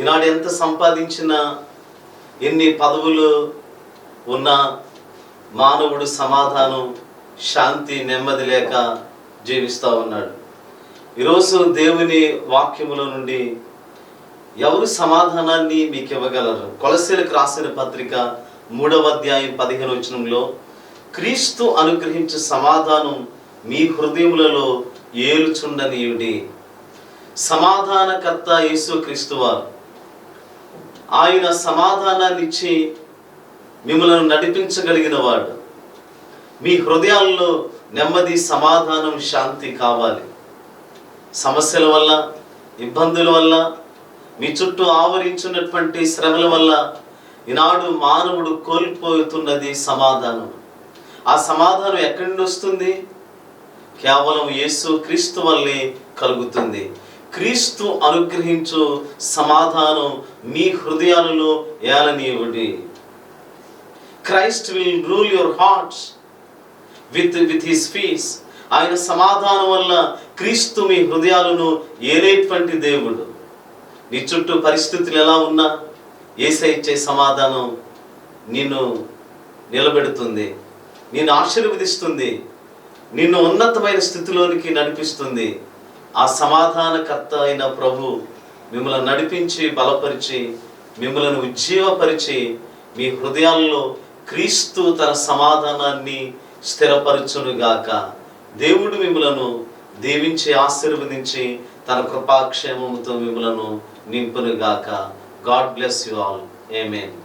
ఈనాడు ఎంత సంపాదించినా, ఎన్ని పదవులు ఉన్నా మానవుడు సమాధానం, శాంతి, నెమ్మది లేక జీవిస్తూ ఉన్నాడు. ఈరోజు దేవుని వాక్యముల నుండి ఎవరు సమాధానాన్ని మీకు ఇవ్వగలరు? కొలస్సీలకు రాసిన పత్రిక 3వ అధ్యాయం 15వ వచనంలో, క్రీస్తు అనుగ్రహించే సమాధానం మీ హృదయములలో ఏలుచుండనీయుడి. సమాధానకర్త యేసుక్రీస్తు వారు, ఆయన సమాధానాన్ని ఇచ్చి మిమ్మల్ని నడిపించగలిగిన వాడు. మీ హృదయాల్లో నెమ్మది, సమాధానం, శాంతి కావాలి. సమస్యల వల్ల, ఇబ్బందుల వల్ల, మీ చుట్టూ ఆవరించున్నటువంటి శ్రమల వల్ల ఈనాడు మానవుడు కోల్పోతున్నది సమాధానం. ఆ సమాధానం ఎక్కడి నుండి వస్తుంది? కేవలం యేసు క్రీస్తు వల్లే కలుగుతుంది. క్రీస్తు అనుగ్రహించు సమాధానం మీ హృదయాలలో ఏలనీయుడి. Christ will rule your hearts with his peace. ఆయన సమాధానం వల్ల క్రీస్తు మీ హృదయాలను ఏలేటువంటి దేవుడు. నీ చుట్టూ పరిస్థితులు ఎలా ఉన్నా యేసయ్య ఇచ్చే సమాధానం నిన్ను నిలబెడుతుంది, నిన్ను ఆశీర్వదిస్తుంది, నిన్ను ఉన్నతమైన స్థితిలోనికి నడిపిస్తుంది. ఆ సమాధానకర్త అయిన ప్రభు మిమ్మల్ని నడిపించి, బలపరిచి, మిమ్మల్ని ఉజ్జీవపరిచి, మీ హృదయాల్లో క్రీస్తు తన సమాధానాన్ని స్థిరపరచునుగాక. దేవుడు మిమ్మలను దీవించి, ఆశీర్వదించి, తన కృపాక్షేమముతో మిమ్మలను నింపునుగాక. God bless you all. Amen.